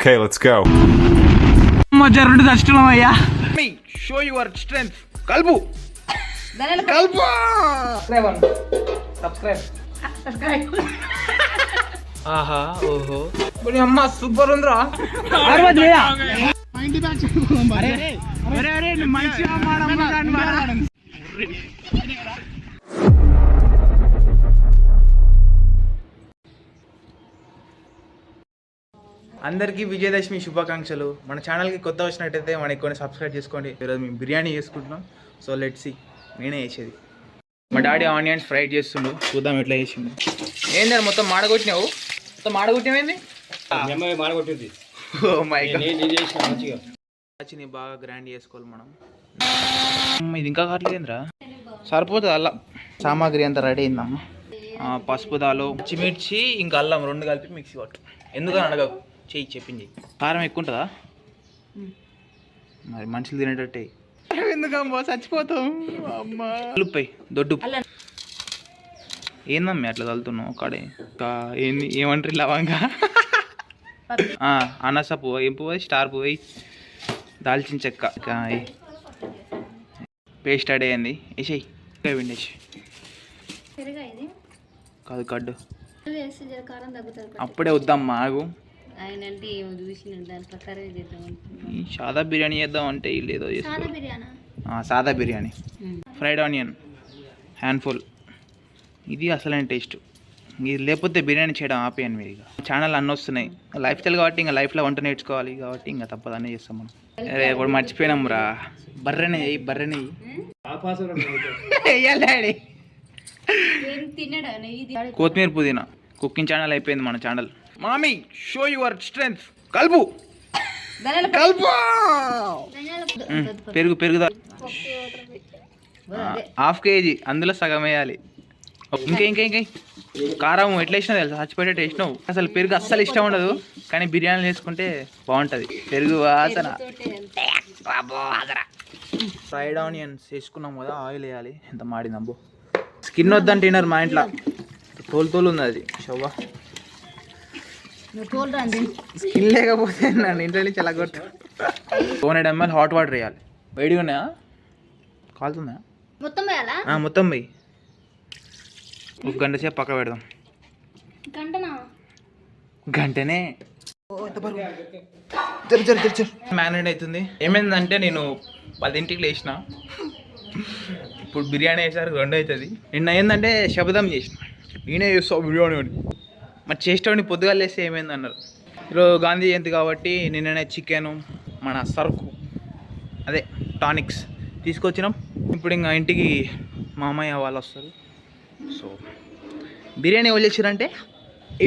Okay, let's go. రెండు కష్టం అయ్యా. Show your strength. కల్పు. కల్పు. Subscribe. ఆహా ఓహో. బని అమ్మ సూపర్ ఉందిరా. అరవది వేయా. అరే మంచిగా మాడమ్మ. అందరికీ విజయదశమి శుభాకాంక్షలు. మన ఛానల్కి కొత్త వచ్చినట్టయితే మన ఎక్కువ సబ్స్క్రైబ్ చేసుకోండి. ఈరోజు మేము బిర్యానీ చేసుకుంటున్నాం. So let's see. నేనే చేసేది. మా డాడీ ఆనియన్స్ ఫ్రై చేస్తుండు. చూద్దాం ఎట్లా చేసిండు. ఏంది మొత్తం మాడగొట్టినావు? మొత్తం మాడగొట్టినవేంది? మాడగొట్టింది. Oh my God. ని బాగా గ్రైండ్ చేసుకోవాలి మనం. ఇది ఇంకా కావట్లేదురా. సరిపోతుంది అల్లం. సామాగ్రి అంతా రెడీ అయిందమ్మ. పసుపు దాలో పచ్చిమిర్చి ఇంకా అల్లం రెండు కలిపి మిక్సీ పట్టు. ఎందుకని అడగవు, చెయ్యి చెప్పింది. కారం ఎక్కువ ఉంటుందా? మరి మనుషులు తినేటట్టే. ఎందుకమ్మా చచ్చిపోతాం. అమ్మా ఉల్లిపాయ దొడ్డు. ఏందమ్మా అట్లా చల్లుతున్నావు? కాడే ఏంది ఏమంటారు లవంగా? అనస పువ్వు, ఏం పువ్వు? స్టార్ పువ్వు, దాల్చిన చెక్క, పేస్ట్ అడే అయింది. వేసేయి విండేసి. కాదు కడ్డు అప్పుడే వద్దామ్మా ఆగు. సాదా బిర్యానీ చేద్దాం అంటే లేదో సాదా బిర్యానీ. Fried onion handful. ఇది అసలైన టేస్ట్. ఇది లేకపోతే బిర్యానీ చేయడం ఆపేయండి మీరు. ఇక ఛానల్ అన్నీ వస్తున్నాయి. లైఫ్ స్టైల్ కాబట్టి ఇంకా లైఫ్లో వంట నేర్చుకోవాలి కాబట్టి ఇంకా తప్పదనే చేస్తాం మనం. అరే ఇప్పుడు మర్చిపోయినాం రా. బర్రెనే వేయాలి. కొత్తిమీర పుదీనా. కుకింగ్ ఛానల్ అయిపోయింది మన channel. Mummy show your strength. కలుపు పెరుగుదా. హాఫ్ కేజీ, అందులో సగం వేయాలి. ఇంకా కారం ఎట్లా వేసినా తెలుసు, చచ్చిపోయేటట్టు వేసినావు. అసలు పెరుగు అస్సలు ఇష్టం ఉండదు, కానీ బిర్యానీ వేసుకుంటే బాగుంటుంది. పెరుగు వాసన. ఫ్రైడ్ ఆనియన్స్ వేసుకున్నాం కదా, ఆయిల్ వేయాలి. ఎంత మాడిందబ్బో. స్కిన్ వద్దంటున్నారు మా ఇంట్లో. తోలు ఉంది అది. షవ్వా స్కిన్ లేకపోతే నన్ను ఇంట్లో నుంచి ఎలా కొట్టు. 200 ml హాట్ వాటర్ వేయాలి. వేడిగా ఉన్నాయా? కాలుతుందా? మొత్తం పోయి ఒక గంట సేపు పక్క పెడదాం. గంటనే మ్యారినేట్ అవుతుంది. ఏమైందంటే నేను 10ంటికి లేచిన, ఇప్పుడు బిర్యానీ వేసారు 2 అవుతుంది. నిన్న ఏంటంటే శబదం చేసిన, నేనే చేస్తావు బిర్యానీ అని. మరి చేసేవాడిని పొద్దుగా లేస్తే ఏమైంది అన్నారు. ఈరోజు గాంధీ జయంతి కాబట్టి నిన్ననే చికెను, మన సరుకు అదే టానిక్స్ తీసుకొచ్చినాం. ఇప్పుడు ఇంకా ఇంటికి మా అమ్మయ్య వాళ్ళు వస్తారు. సో బిర్యానీ ఎవరు చేసారంటే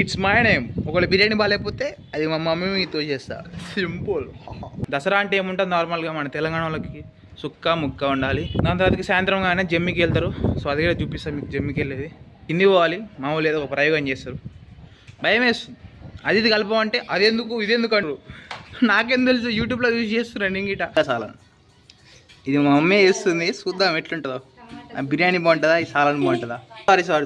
ఇట్స్ మై నేమ్. ఒకవేళ బిర్యానీ బాగాలేకపోతే అది మా మమ్మీ మీతో చేస్తా. సింపుల్. దసరా అంటే ఏముంటుంది నార్మల్గా మన తెలంగాణ వాళ్ళకి సుక్క ముక్క ఉండాలి. దాని తర్వాతకి సాయంత్రం కానీ జమ్మికి వెళ్తారు. సో అది కూడా చూపిస్తాను మీకు. జమ్మికి వెళ్ళేది కింది పోవాలి. మామూలు ఏదో ఒక ప్రయోగం చేస్తారు. భయం వేస్తుంది. అది కలపమంటే అది ఎందుకు ఇది ఎందుకు అంటారు. నాకేం తెలుసు, యూట్యూబ్లో యూజ్ చేస్తున్నాను ఇంగిట. చాలా ఇది మా మమ్మీ చేస్తుంది. చూద్దాం ఎట్లుంటుందో. బిర్యానీ బాగుంటుందా, ఈ సాలన్ బాగుంటుందా?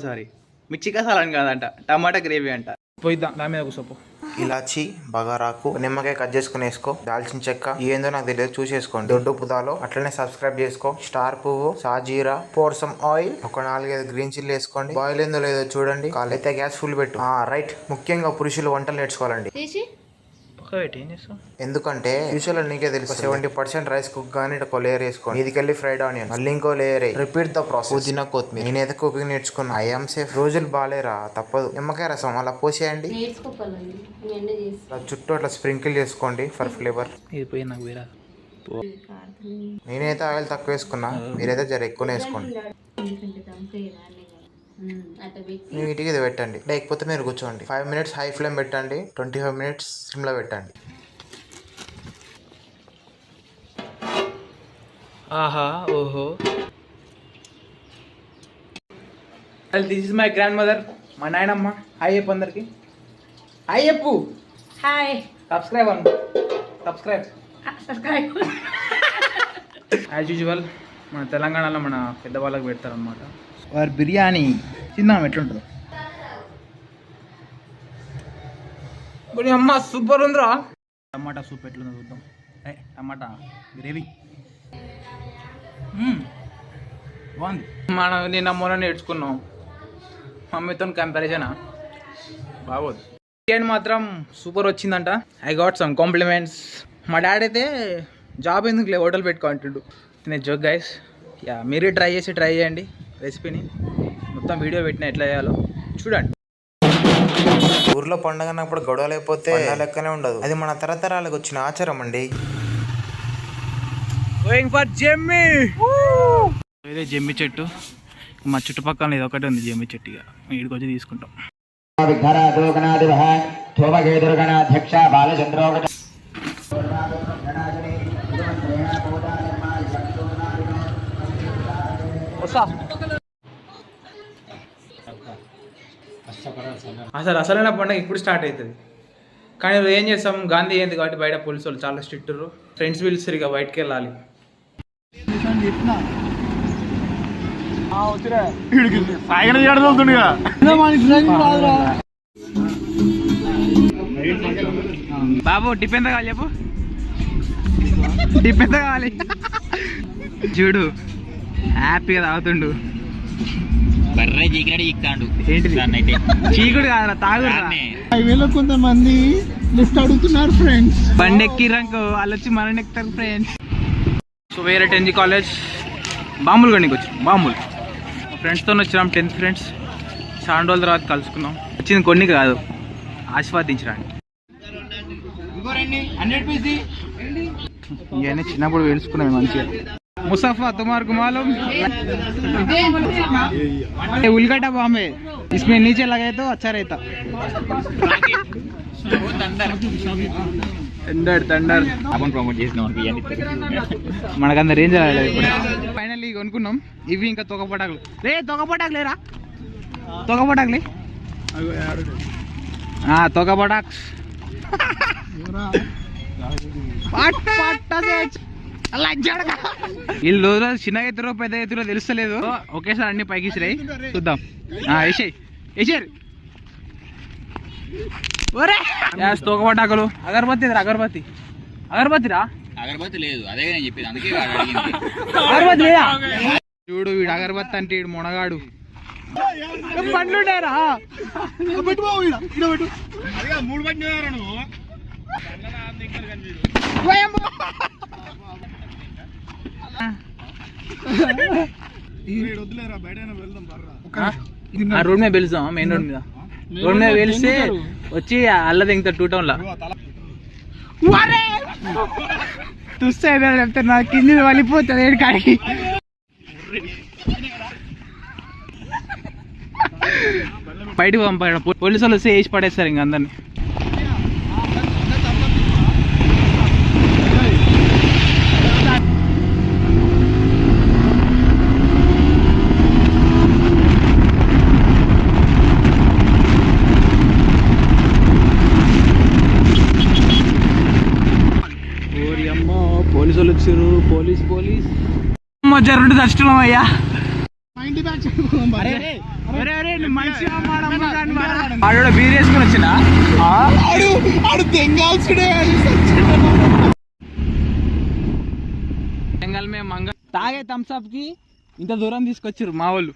సారీ మిర్చికా సాలన్ కాదంట, టమాటా గ్రేవీ అంట. పోయిద్దాం దాని మీద కూర్చోపో. ఇలాచి, బగారాకు, నిమ్మకాయ కట్ చేసుకుని వేసుకో. దాల్చిన చెక్క ఏందో నాకు తెలియదు, చూసేసుకోండి. దొడ్డు పుదాలో అట్లనే సబ్స్క్రైబ్ చేసుకో. స్టార్ పువ్వు, సాజీరా, పోర్ సమ్ ఆయిల్, ఒక 4-5 గ్రీన్ చిల్లీ వేసుకోండి. బాయిల్ ఏందో లేదో చూడండి. కాలైతే గ్యాస్ ఫుల్ పెట్టు. రైట్. ముఖ్యంగా పురుషులు వంటలు నేర్చుకోవాలండి. ఎందుకంటే ఫ్యూచర్ లో నీకే తెలుసు. 70% రైస్ కుక్ గానీ ఒక లేయర్ వేసుకోండి. ఇదికెళ్ళి ఫ్రైడ్ ఆనియన్, మళ్ళీ ఇంకో లేయర్. Repeat the process. పుదీనా, కొత్తిమీర. నేనైతే కుకింగ్ నేర్చుకున్నా. I'm safe. రోజులు బాగాలేరా, తప్పదు. నిమ్మకాయ రసం అలా పోసేయండి. చుట్టూ అట్లా స్ప్రింకిల్ చేసుకోండి ఫర్ ఫ్లేవర్. నేనైతే ఆయిల్ తక్కువ వేసుకున్నా, మీరైతే జర ఎక్కువ వేసుకోండి. నీట్గా ఇది పెట్టండి. లేకపోతే మీరు కూర్చోండి. 5 minutes హై ఫ్లేమ్ పెట్టండి. 25 minutes సిమ్లో పెట్టండి. ఆహా ఓహో. This is my grand mother, మా నాయనమ్మ. హాయ్ చెప్పు అందరికి. హాయ్ చెప్పు. హాయ్. సబ్స్క్రైబ్ యాజ్ యూజువల్ మన తెలంగాణలో మన పెద్దవాళ్ళకి పెడతారనమాట. వారి బిర్యానీ తిన్నాం ఎట్లుంటుందో. అమ్మ సూపర్ ఉందిరా. టమాటా సూప్ ఎట్లుందో చూద్దాం. టమాటా గ్రేవీ బాగుంది. మనం నిన్న మొన్న నేర్చుకున్నాం మమ్మీతో కంపారిజనా బాగోదు. బిర్యానీ మాత్రం సూపర్ వచ్చిందంట. I got some compliments. మా డాడీ అయితే జాబ్ ఎందుకు లే హోటల్ పెట్టుకుంటుండు. నేను జోక్ గైస్. యా మీరు ట్రై చేయండి రెసిపీని. మొత్తం వీడియో పెట్టిన ఎట్లా చేయాలో చూడండి. ఊర్లో పండగ అన్నప్పుడు గొడవ లేకపోతే లెక్కనే ఉండదు. అది మన తరతరాలకు వచ్చిన ఆచారం అండి. Going for జెమ్మి. ఇదే జెమ్మి చెట్టు. మా చుట్టుపక్కల ఇది ఒకటి ఉంది జెమ్మి చెట్టు. ఇక వీడికి వచ్చి తీసుకుంటాం. అసలైన పండుగ ఇప్పుడు స్టార్ట్ అవుతుంది. కానీ ఏం చేస్తాం, గాంధీ జయంతి కాబట్టి బయట పోలీసు వాళ్ళు చాలా స్ట్రిక్ట్. ఫ్రెండ్స్ పిలుస్తారు, ఇక బయటకు వెళ్ళాలి. బాబు టిప్ ఎంత కావాలి చెప్పు. టిప్ ఎంత కావాలి చూడు. హ్యాపీగా తాగుతుండు. ఏంటిది చీకుడు కాదు తాగుడు. కొంతమంది లిఫ్ట్ అడుగుతున్నారు ఫ్రెండ్స్. బండి ఎక్కిరంకు వాళ్ళు వచ్చి మనని ఎక్కుతారు ఫ్రెండ్స్. సో వేరే 10th కాలేజ్ బాంబులు గండికి వచ్చి బాంబులు ఫ్రెండ్స్తో వచ్చినాం. 10th ఫ్రెండ్స్ చాలా రోజుల తర్వాత కలుసుకున్నాం. వచ్చింది కొన్ని కాదు, ఆస్వాదించడానికి. ఇవన్నీ చిన్నప్పుడు వేసుకున్నాం మంచిగా. मुसाफा तुम्हारे को मालूम उलगड्डा बॉम्ब है, इसमें नीचे लगे तो अच्छा रहता. థండర్ आपण प्रमोट చేసినాం మనకంత రేంజ్ రాలేదు ఇప్పుడు. ఫైనల్లీ కొనుక్కున్నాం. ఇవి ఇంకా తొగపటాకులు. తొగపటాకులు లేరా? తొగపటాకులే తొగపటాక్స్. వీళ్ళు రోజు చిన్నగా ఎత్తురో పెద్ద ఎత్తురో తెలుస్తలేదు. ఒకేసారి అన్ని పైకి ఇసిరాయి. చూద్దాం. వేసారు తోకపటాకులు. అగరబత్తి అగరబత్తి అగరబత్తిరా. అగరబత్తి లేదు, అదే నేను చెప్పేది, అందుకే అగరబత్తి లేదా? చూడు వీడు అగరబత్తి అంటే వీడు మునగాడు. పండ్లుండేరా రోడ్ మీద వెళ్తాం. మెయిన్ రోడ్ మీద వెళ్తే వచ్చి అల్ల దింగుతా 2 టౌన్ లా. చూస్తే చెప్తే నా కింది వలిపోతుంది ఏడు కాడికి. బయటకు పంపాడు పోలీసు వాళ్ళు వస్తే వేసి పడేస్తారు ఇంక అందరినీ. పోలీసు వాళ్ళు వచ్చారు. పోలీస్ జరుగుంటే దర్శనం అయ్యా. ఆడ బీర్ వేసుకుని వచ్చినా బెంగాల్ మే మంగ తాగే థమ్స్అప్ కి ఇంత దూరం తీసుకొచ్చారు మా వాళ్ళు.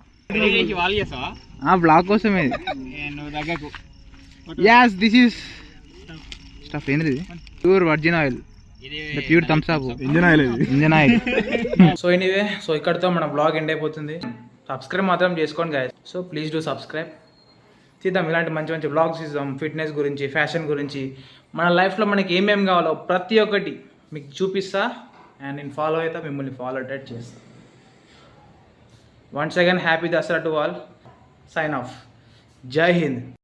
బ్లాక్ కోసమే. As this is stuff. ఏంటిది? Pure virgin oil, pure Thums Up engine oil. So anyway, so ఇక్కడితో మన బ్లాగ్ ఎండ్ అయిపోతుంది. సబ్స్క్రైబ్ మాత్రం చేసుకోండి guys. So please do subscribe. చేద్దాం ఇలాంటి మంచి మంచి బ్లాగ్స్ ఇద్దాం. ఫిట్నెస్ గురించి, ఫ్యాషన్ గురించి, మన లైఫ్లో మనకి ఏమేమి కావాలో ప్రతి ఒక్కటి మీకు చూపిస్తా. అండ్ నేను ఫాలో అవుతా, మిమ్మల్ని ఫాలో అటెట్ చేస్తా. Once again happy Dasara to all. Sign off. జై హింద్.